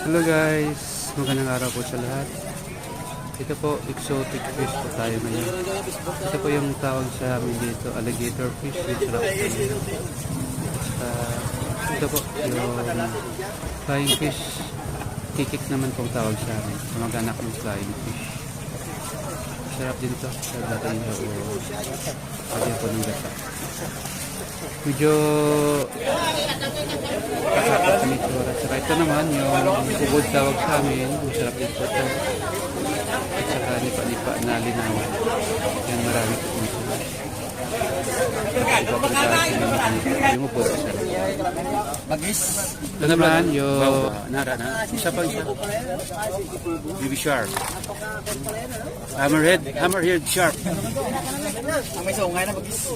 Hello guys, magandang araw po sa lahat. Ito po, exotic fish po tayo ngayon. Ito po yung tawag sa amin dito, alligator fish. Ito po, yung flying fish. Kikik naman pong tawag sa amin. Kamag-anak ng flying fish. Sarap din ito sa dating o pagyan po ng gata. Medyo kakapit sa mitsura. Saka ito naman yung ubod tawag sa amin. Masarap din po ito. At saka nipa-nipa na linawan. Yan, marami po mitsura. Yung ubod sa Magis. ito naman yung Isa pa isa. Baby shark. Hammerhead shark. Ang may sungay na magis.